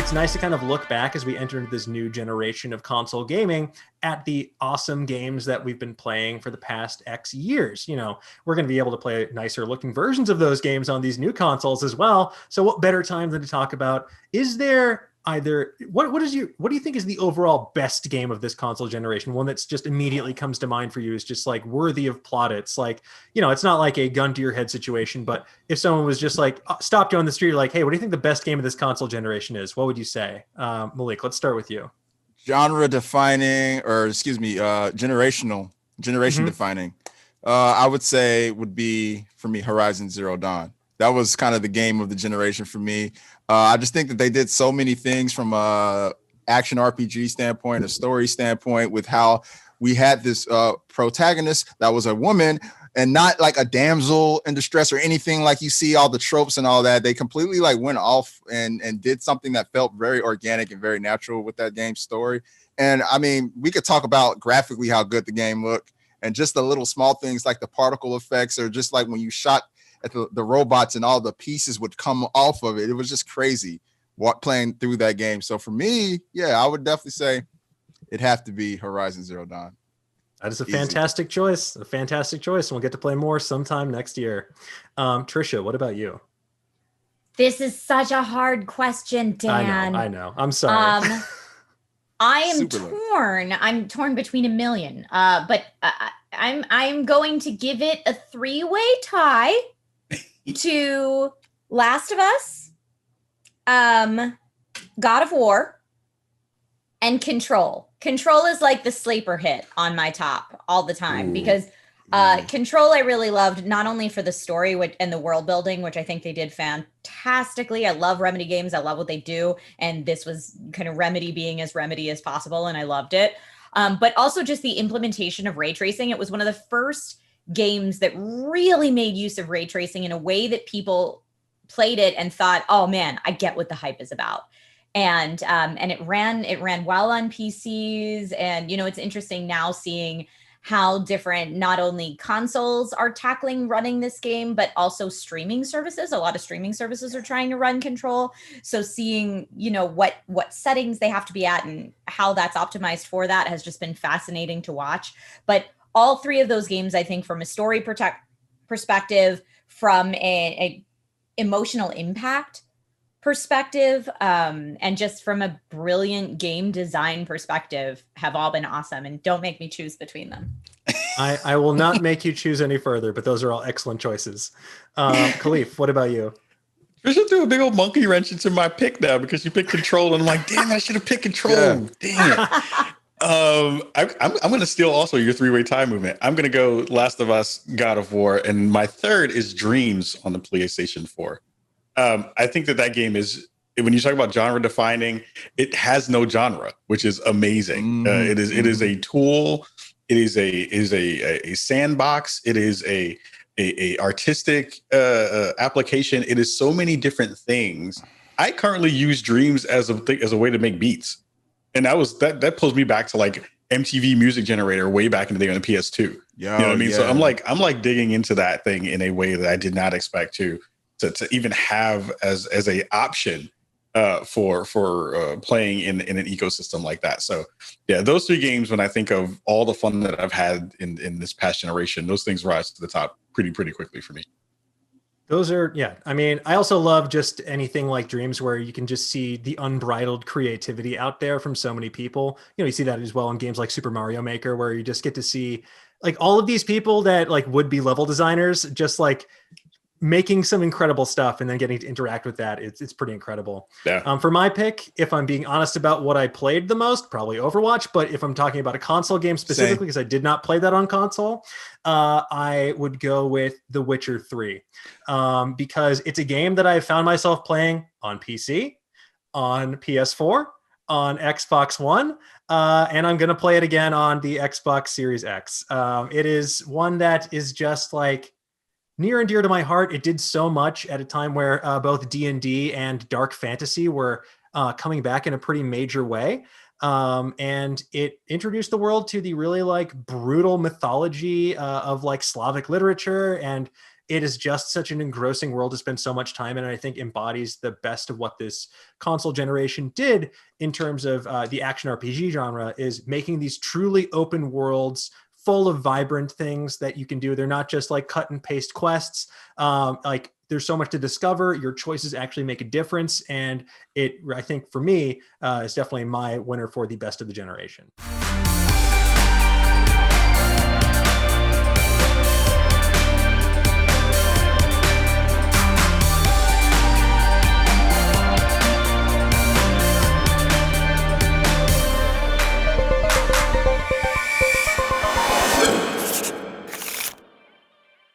it's nice to kind of look back as we enter into this new generation of console gaming at the awesome games that we've been playing for the past X years. You know, we're going to be able to play nicer looking versions of those games on these new consoles as well. So what better time than to talk about, is there either what do you think is the overall best game of this console generation? One that's just immediately comes to mind for you is just like worthy of plaudits. Like, you know, it's not like a gun to your head situation, but if someone was just like stopped you on the street, like, hey, what do you think the best game of this console generation is? What would you say? Malik, let's start with you. Genre defining, or excuse me, generation defining. I would say would be for me Horizon Zero Dawn. That was kind of the game of the generation for me. I just think that they did so many things from a action RPG standpoint, a story standpoint, with how we had this protagonist that was a woman and not like a damsel in distress or anything like you see all the tropes and all that. They completely like went off and did something that felt very organic and very natural with that game story. And I mean, we could talk about graphically how good the game looked, and just the little small things like the particle effects, or just like when you shot at the robots and all the pieces would come off of it. It was just crazy playing through that game. So for me, yeah, I would definitely say it'd have to be Horizon Zero Dawn. That is a fantastic choice. A fantastic choice. And we'll get to play more sometime next year. Trisha, what about you? This is such a hard question, Dan. I know. I'm sorry. I am torn. I'm torn between a million. But I'm going to give it a 3-way tie to Last of Us, God of War, and Control. Control is like the sleeper hit on my top all the time. Ooh. Because Control I really loved, not only for the story and the world building, which I think they did fantastically. I love Remedy games. I love what they do. And this was kind of Remedy being as Remedy as possible. And I loved it. But also just the implementation of ray tracing. It was one of the first games that really made use of ray tracing in a way that people played it and thought, oh man, I get what the hype is about. And it ran well on PCs. And, you know, it's interesting now seeing how different not only consoles are tackling running this game, but also streaming services. A lot of streaming services are trying to run Control. So seeing, you know, what settings they have to be at and how that's optimized for that has just been fascinating to watch. But all three of those games, I think, from a story perspective, from a emotional impact perspective, and just from a brilliant game design perspective, have all been awesome. And don't make me choose between them. I will not make you choose any further, but those are all excellent choices. Khalif, what about you? Trisha threw a big old monkey wrench into my pick now because you picked Control, and I'm like, damn, I should have picked Control. Yeah. Damn it. I'm going to steal also your 3-way tie movement. I'm going to go Last of Us, God of War, and my third is Dreams on the PlayStation 4. I think that game is, when you talk about genre defining, it has no genre, which is amazing. It is a tool. It is a sandbox. It is a artistic application. It is so many different things. I currently use Dreams as a way to make beats, and that pulls me back to like MTV Music Generator way back in the day on the PS2. Yeah, you know what I mean. Yeah. So I'm like digging into that thing in a way that I did not expect to even have as a option for playing in an ecosystem like that. So yeah, those 3 games, when I think of all the fun that I've had in this past generation, those things rise to the top pretty quickly for me. Those are, yeah. I mean, I also love just anything like Dreams where you can just see the unbridled creativity out there from so many people. You know, you see that as well in games like Super Mario Maker, where you just get to see like all of these people that like would be level designers, just like making some incredible stuff and then getting to interact with that. It's pretty incredible. Yeah. For my pick, if I'm being honest about what I played the most, probably Overwatch. But if I'm talking about a console game specifically, because I did not play that on console, I would go with The Witcher 3, because it's a game that I found myself playing on PC, on PS4, on Xbox One, and I'm going to play it again on the Xbox Series X. It is one that is just like near and dear to my heart. It did so much at a time where both D&D and dark fantasy were coming back in a pretty major way. And it introduced the world to the really like brutal mythology of like Slavic literature, and it is just such an engrossing world to spend so much time in, and I think embodies the best of what this console generation did in terms of the action RPG genre, is making these truly open worlds full of vibrant things that you can do. They're not just like cut and paste quests. Like there's so much to discover. Your choices actually make a difference. And it, I think for me, is definitely my winner for the best of the generation.